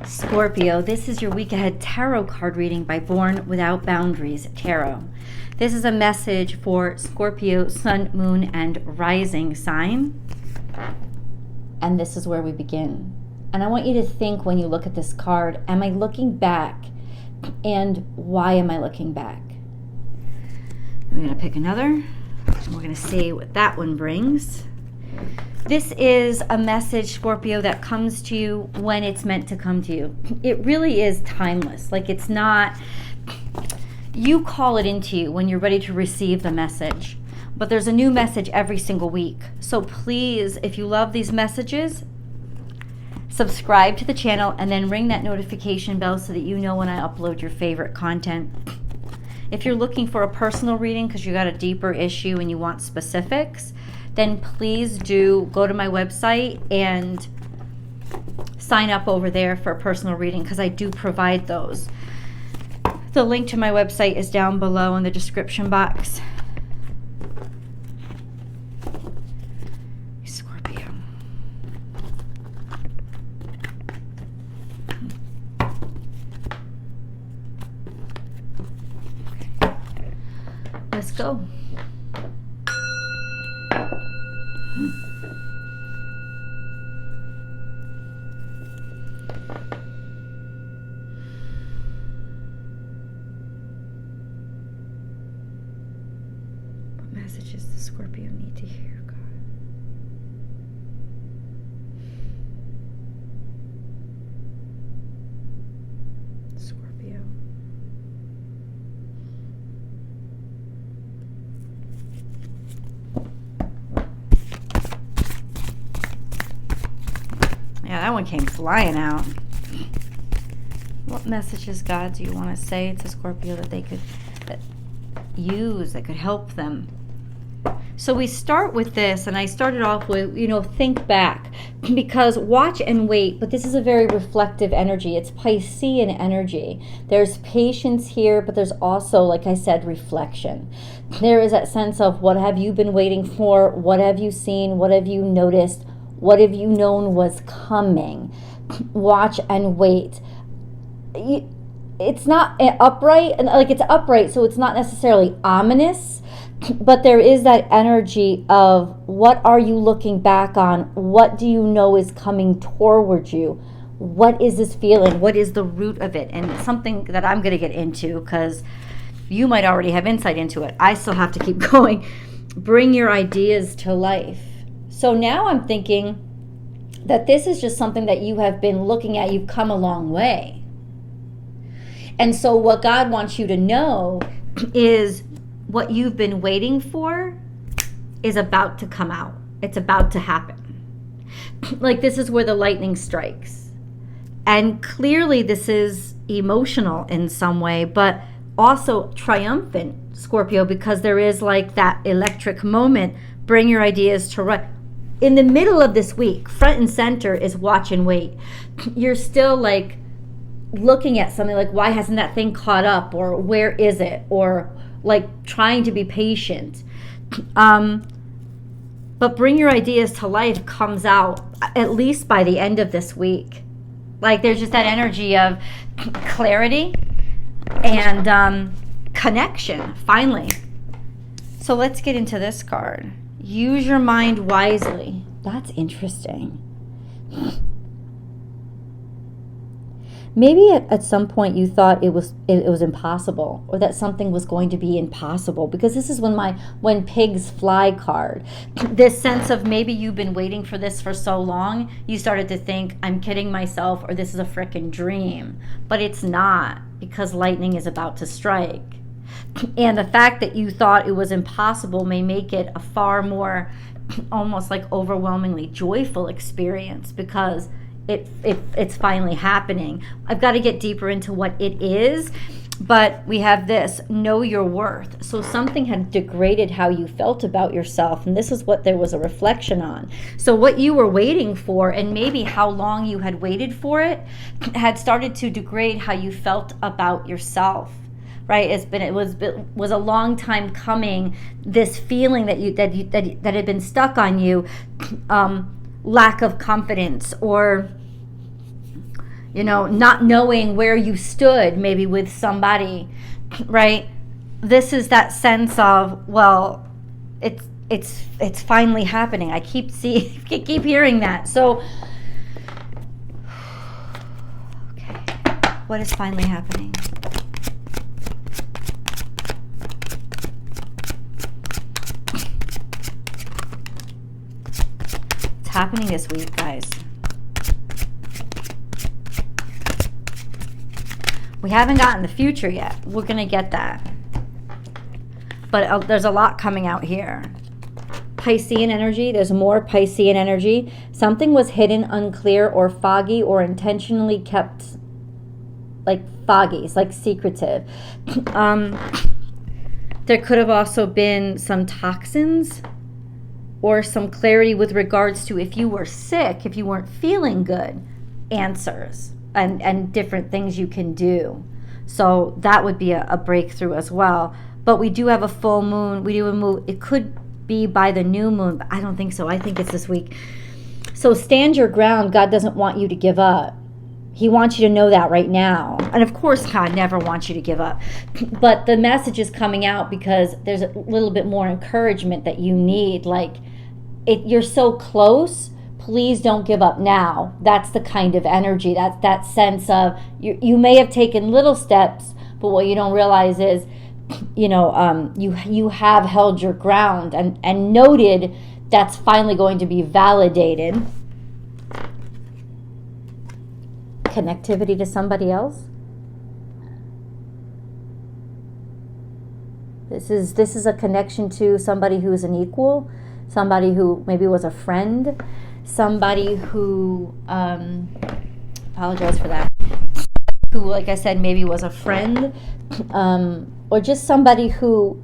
Scorpio, this is your week ahead tarot card reading by Born Without Boundaries Tarot. This is a message for Scorpio, Sun, Moon, and Rising sign. And this is where we begin. And I want you to think when you look at this card, am I looking back? And why am I looking back? I'm going to pick another. And we're going to see what that one brings. This is a message, Scorpio, that comes to you when it's meant to come to you. It really is timeless. Like, it's not, you call it into you when you're ready to receive the message. But there's a new message every single week. So please, if you love these messages, subscribe to the channel and then ring that notification bell so that you know when I upload your favorite content. If you're looking for a personal reading because you got a deeper issue and you want specifics, then please do go to my website and sign up over there for a personal reading because I do provide those. The link to my website is down below in the description box. Scorpio. Okay. Let's go. What messages does Scorpio need to hear, God? Scorpio. Yeah, that one came flying out. What messages, God, do you want to say to Scorpio that they could use, that could help them? So we start with this, and I started off with, think back. Because watch and wait, but this is a very reflective energy. It's Piscean energy. There's patience here, but there's also, like I said, reflection. There is that sense of what have you been waiting for? What have you seen? What have you noticed? What have you known was coming? Watch and wait. It's not upright, like it's upright, so it's not necessarily ominous, but there is that energy of what are you looking back on? What do you know is coming towards you? What is this feeling? What is the root of it? And something that I'm going to get into because you might already have insight into it. I still have to keep going. Bring your ideas to life. So now I'm thinking that this is just something that you have been looking at. You've come a long way. And so what God wants you to know is what you've been waiting for is about to come out. It's about to happen. Like, this is where the lightning strikes. And clearly this is emotional in some way, but also triumphant, Scorpio, because there is like that electric moment. Bring your ideas to right. In the middle of this week, front and center is watch and wait. You're still like looking at something like, why hasn't that thing caught up? Or where is it? Or like trying to be patient. But bring your ideas to life comes out at least by the end of this week. Like, there's just that energy of clarity and connection, finally. So let's get into this card. Use your mind wisely. That's interesting. Maybe at some point you thought it was impossible, or that something was going to be impossible, because this is when pigs fly card. This sense of maybe you've been waiting for this for so long, you started to think, I'm kidding myself, or this is a frickin' dream. But it's not, because lightning is about to strike. And the fact that you thought it was impossible may make it a far more almost like overwhelmingly joyful experience, because it's finally happening. I've got to get deeper into what it is, but we have this, know your worth. So something had degraded how you felt about yourself, and this is what there was a reflection on. So what you were waiting for, and maybe how long you had waited for it, had started to degrade how you felt about yourself. Right? It was a long time coming. This feeling that had been stuck on you, lack of confidence, or You know, not knowing where you stood maybe with somebody, right? This is that sense of, well, it's finally happening. I keep hearing that. So, okay, what is finally happening? It's happening this week, guys. We haven't gotten the future yet. We're going to get that. But there's a lot coming out here. Piscean energy. There's more Piscean energy. Something was hidden, unclear, or foggy, or intentionally kept like foggy. It's like secretive. There could have also been some toxins or some clarity with regards to if you were sick, if you weren't feeling good, answers and different things you can do. So that would be a breakthrough as well. But we do have a full moon. We do a move. It could be by the new moon, but I don't think so. I think it's this week. So stand your ground. God doesn't want you to give up. He wants you to know that right now. And of course, God never wants you to give up. But the message is coming out because there's a little bit more encouragement that you need. Like, you're so close. Please don't give up now. That's the kind of energy. That's that sense of you may have taken little steps, but what you don't realize is, you know, you have held your ground and noted that's finally going to be validated. Connectivity to somebody else. This is a connection to somebody who is an equal, somebody who maybe was a friend, somebody who apologize for that, who, like I said, maybe was a friend, or just somebody who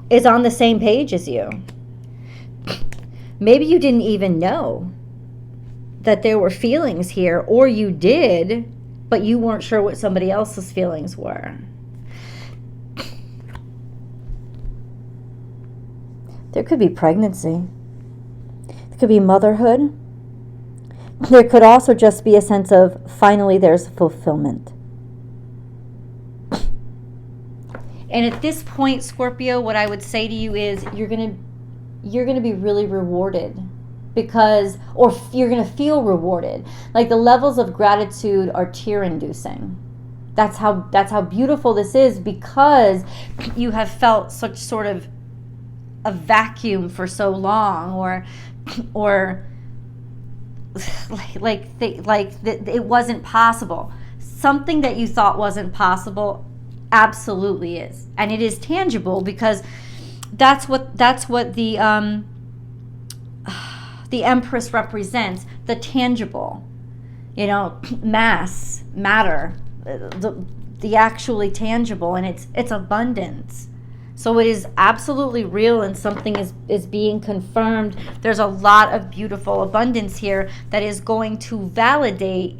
is on the same page as you. Maybe you didn't even know that there were feelings here, or you did, but you weren't sure what somebody else's feelings were. There could be pregnancy. There could be motherhood. There could also just be a sense of finally there's fulfillment. And at this point, Scorpio, what I would say to you is you're gonna be really rewarded, because, or you're gonna feel rewarded. Like the levels of gratitude are tear-inducing. That's how beautiful this is, because you have felt such sort of a vacuum for so long, or it wasn't possible. Something that you thought wasn't possible absolutely is, and it is tangible, because that's what the Empress represents, the tangible, you know, matter, the actually tangible, and it's abundance. So it is absolutely real, and something is being confirmed. There's a lot of beautiful abundance here that is going to validate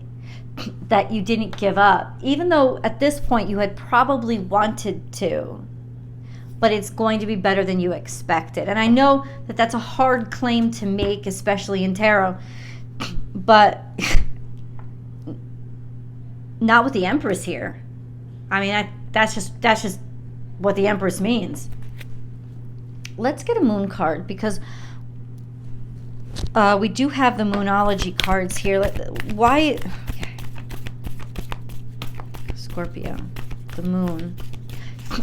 that you didn't give up, even though at this point you had probably wanted to, but it's going to be better than you expected. And I know that that's a hard claim to make, especially in tarot, but not with the Empress here. I mean, that's just what the Empress means. Let's get a moon card, because we do have the Moonology cards here. Why? Okay. Scorpio, the moon.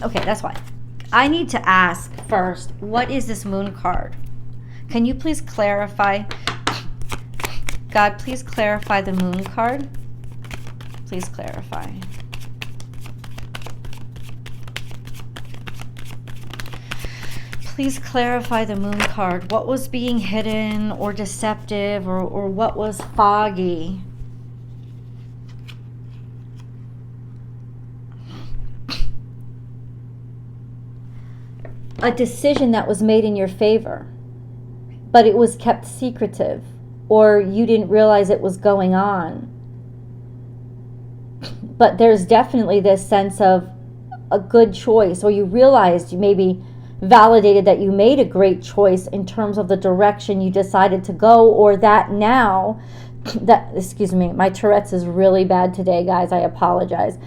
Okay, that's why. I need to ask first, what is this moon card? Can you please clarify? God, please clarify the moon card. Please clarify. Please clarify the moon card. What was being hidden or deceptive, or what was foggy? A decision that was made in your favor, but it was kept secretive, or you didn't realize it was going on. But there's definitely this sense of a good choice, or you realized maybe validated that you made a great choice in terms of the direction you decided to go, or that now that, excuse me, my Tourette's is really bad today, guys. I apologize.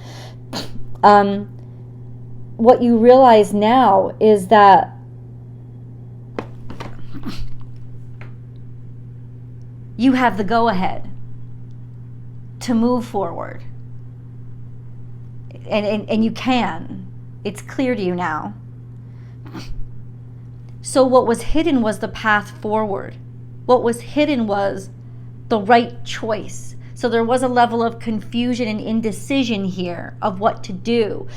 What you realize now is that you have the go-ahead to move forward. And you can. It's clear to you now. So what was hidden was the path forward. What was hidden was the right choice. So there was a level of confusion and indecision here of what to do.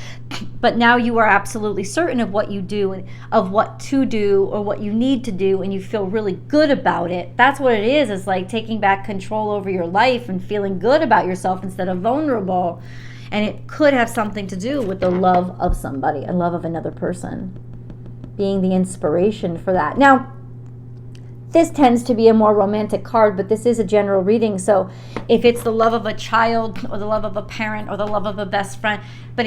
But now you are absolutely certain of what you do, and of what to do or what you need to do, and you feel really good about it. That's what it is. It's like taking back control over your life and feeling good about yourself instead of vulnerable. And it could have something to do with the love of somebody, a love of another person, being the inspiration for that. Now, this tends to be a more romantic card, but this is a general reading. So if it's the love of a child or the love of a parent or the love of a best friend, but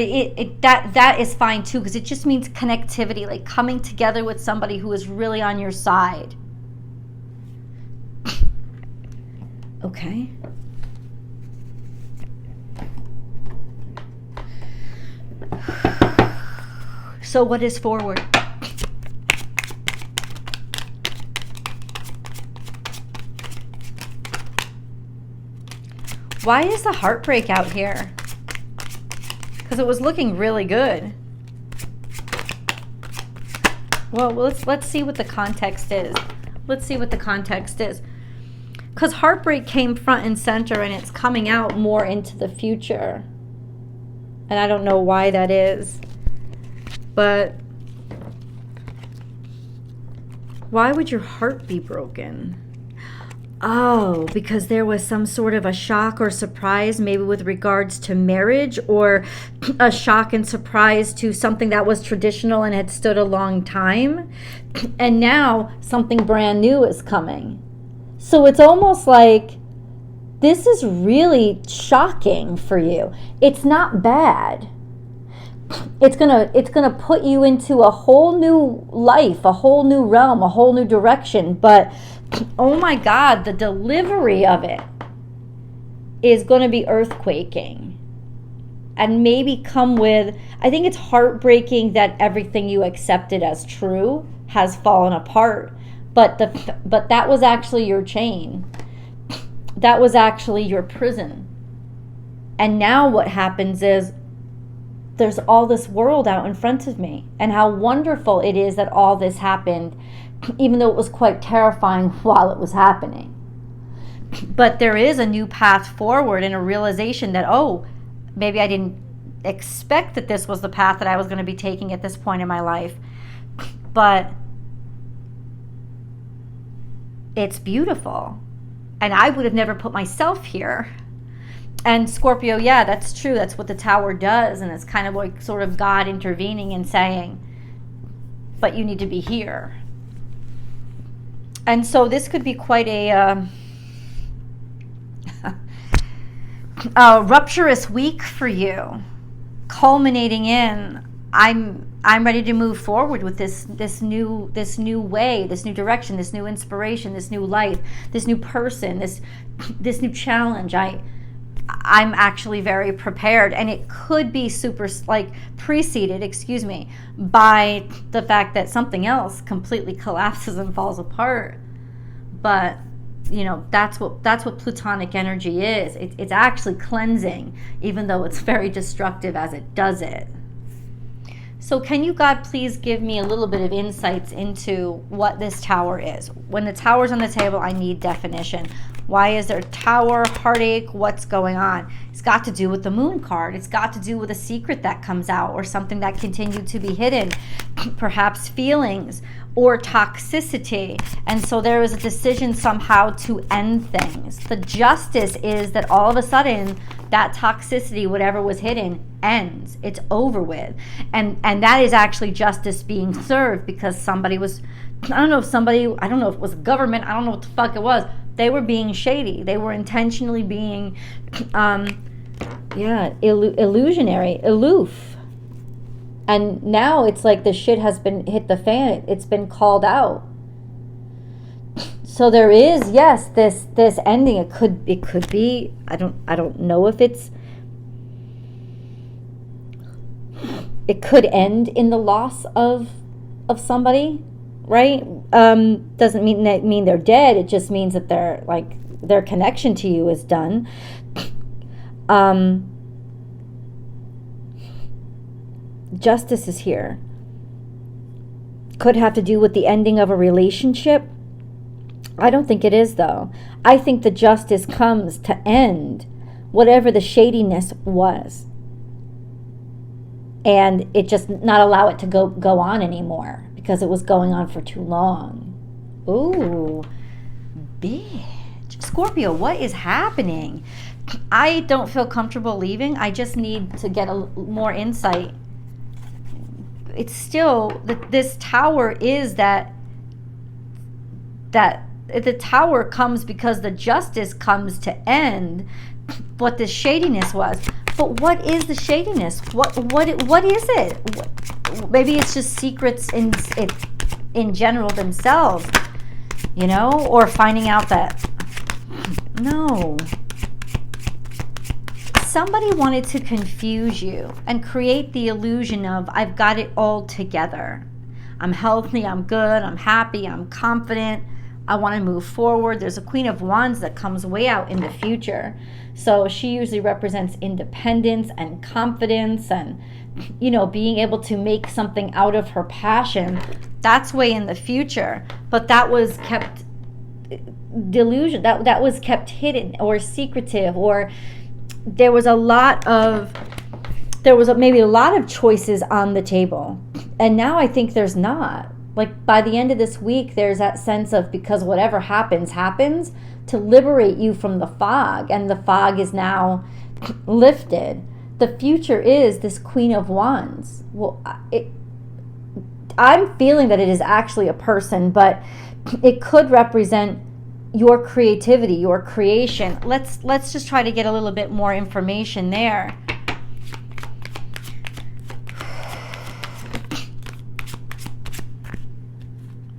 that is fine too, because it just means connectivity, like coming together with somebody who is really on your side. Okay. So what is forward? Why is the heartbreak out here? Because it was looking really good. Well, let's see what the context is. Let's see what the context is. Because heartbreak came front and center, and it's coming out more into the future. And I don't know why that is. But why would your heart be broken? Oh, because there was some sort of a shock or surprise, maybe with regards to marriage, or a shock and surprise to something that was traditional and had stood a long time. And now something brand new is coming. So it's almost like this is really shocking for you. It's not bad. It's gonna put you into a whole new life, a whole new realm, a whole new direction. But oh my God, the delivery of it is going to be earthquaking, and maybe come with, I think it's heartbreaking that everything you accepted as true has fallen apart. But that was actually your chain. That was actually your prison. And now what happens is there's all this world out in front of me, and how wonderful it is that all this happened, even though it was quite terrifying while it was happening. But there is a new path forward, and a realization that, oh, maybe I didn't expect that this was the path that I was going to be taking at this point in my life. But it's beautiful. And I would have never put myself here. And Scorpio, yeah, that's true. That's what the Tower does. And it's kind of like sort of God intervening and saying, but you need to be here. And so this could be quite a rupturous week for you, culminating in, I'm ready to move forward with this new way, this new direction, this new inspiration, this new life, this new person, this new challenge. I'm actually very prepared, and it could be preceded, by the fact that something else completely collapses and falls apart. But that's what Plutonic energy is. It's actually cleansing, even though it's very destructive as it does it. So can you, God, please give me a little bit of insights into what this Tower is? When the Tower's on the table, I need definition. Why is there Tower, heartache? What's going on? It's got to do with the Moon card. It's got to do with a secret that comes out, or something that continued to be hidden, perhaps feelings or toxicity. And so there is a decision somehow to end things. The justice is that all of a sudden that toxicity, whatever was hidden, ends. It's over with. And that is actually justice being served, because somebody was, I don't know if it was government, I don't know what the fuck it was. They were being shady. They were intentionally being, illusionary, aloof. And now it's like the shit has been hit the fan. It's been called out. So there is, yes, this ending. It could be. I don't know if it could end in the loss of somebody, right? Doesn't mean they're dead. It just means that their connection to you is done. Justice is here. Could have to do with the ending of a relationship. I don't think it is, though. I think the justice comes to end whatever the shadiness was, and it just not allow it to go on anymore because it was going on for too long. Ooh, bitch. Scorpio, what is happening? I don't feel comfortable leaving. I just need to get more insight. It's still, this tower is that the tower comes because the justice comes to end what the shadiness was. But what is the shadiness? What is it? Maybe it's just secrets in general themselves, you know, or finding out that no. Somebody wanted to confuse you and create the illusion of I've got it all together. I'm healthy, I'm good, I'm happy, I'm confident. I want to move forward. There's a Queen of Wands that comes way out in the future. So she usually represents independence and confidence and, you know, being able to make something out of her passion. That's way in the future. But that was kept delusion. That was kept hidden or secretive, or there was maybe a lot of choices on the table. And now I think there's not. Like by the end of this week, there's that sense of, because whatever happens, to liberate you from the fog. And the fog is now lifted. The future is this Queen of Wands. Well, I'm feeling that it is actually a person, but it could represent your creativity, your creation. Let's just try to get a little bit more information there.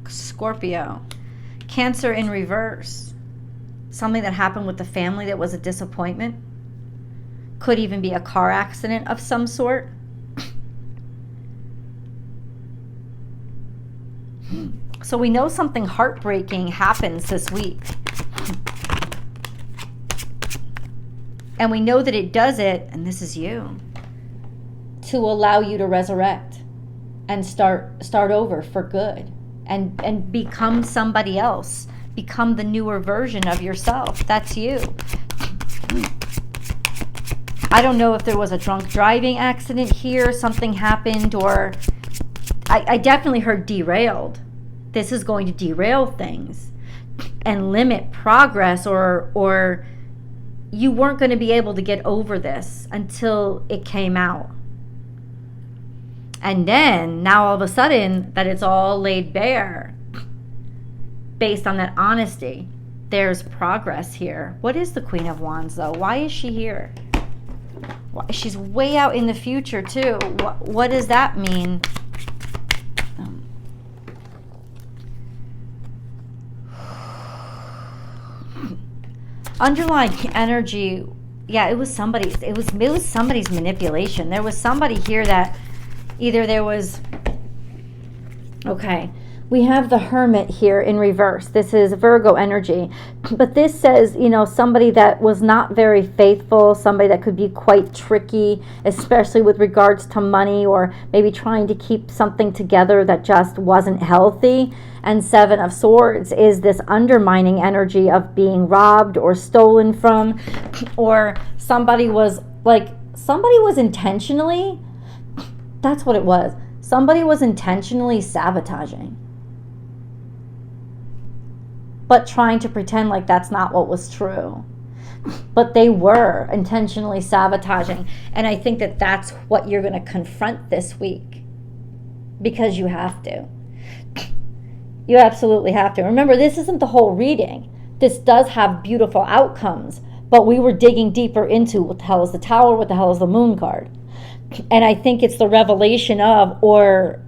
Scorpio, Cancer in reverse. Something that happened with the family that was a disappointment. Could even be a car accident of some sort. So we know something heartbreaking happens this week. And we know that it does it, and this is you, to allow you to resurrect and start over for good and become somebody else. Become the newer version of yourself. That's you. I don't know if there was a drunk driving accident here, something happened, or I definitely heard derailed. This is going to derail things and limit progress, or you weren't going to be able to get over this until it came out. And then now all of a sudden that it's all laid bare based on that honesty, there's progress here. What is the Queen of Wands though? Why is she here? She's way out in the future too. What does that mean? Underlying energy, yeah, it was somebody's. It was somebody's manipulation. There was somebody here that either there was. Okay, we have the Hermit here in reverse. This is Virgo energy, but this says, you know, somebody that was not very faithful, somebody that could be quite tricky, especially with regards to money, or maybe trying to keep something together that just wasn't healthy. And Seven of Swords is this undermining energy of being robbed or stolen from, or somebody was intentionally, that's what it was. Somebody was intentionally sabotaging, but trying to pretend like that's not what was true. But they were intentionally sabotaging. And I think that that's what you're going to confront this week, because you have to. You absolutely have to. Remember, this isn't the whole reading. This does have beautiful outcomes, but we were digging deeper into what the hell is the Tower, what the hell is the Moon card. And I think it's the revelation of or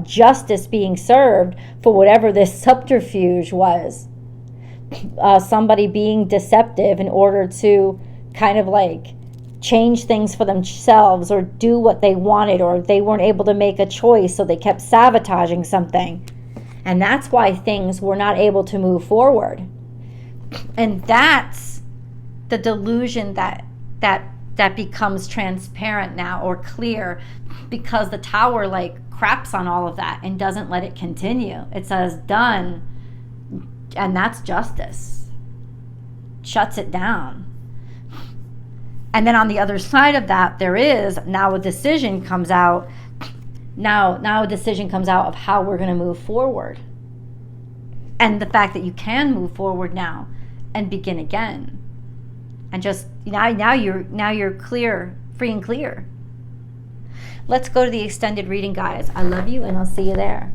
justice being served for whatever this subterfuge was. Somebody being deceptive in order to kind of like change things for themselves or do what they wanted, or they weren't able to make a choice, so they kept sabotaging something. And that's why things were not able to move forward. And that's the delusion that becomes transparent now, or clear, because the tower like craps on all of that and doesn't let it continue. It says done, and that's justice. Shuts it down. And then on the other side of that, there is now a decision comes out. Now a decision comes out of how we're going to move forward. And the fact that you can move forward now and begin again. And just now you're clear, free and clear. Let's go to the extended reading, guys. I love you, and I'll see you there.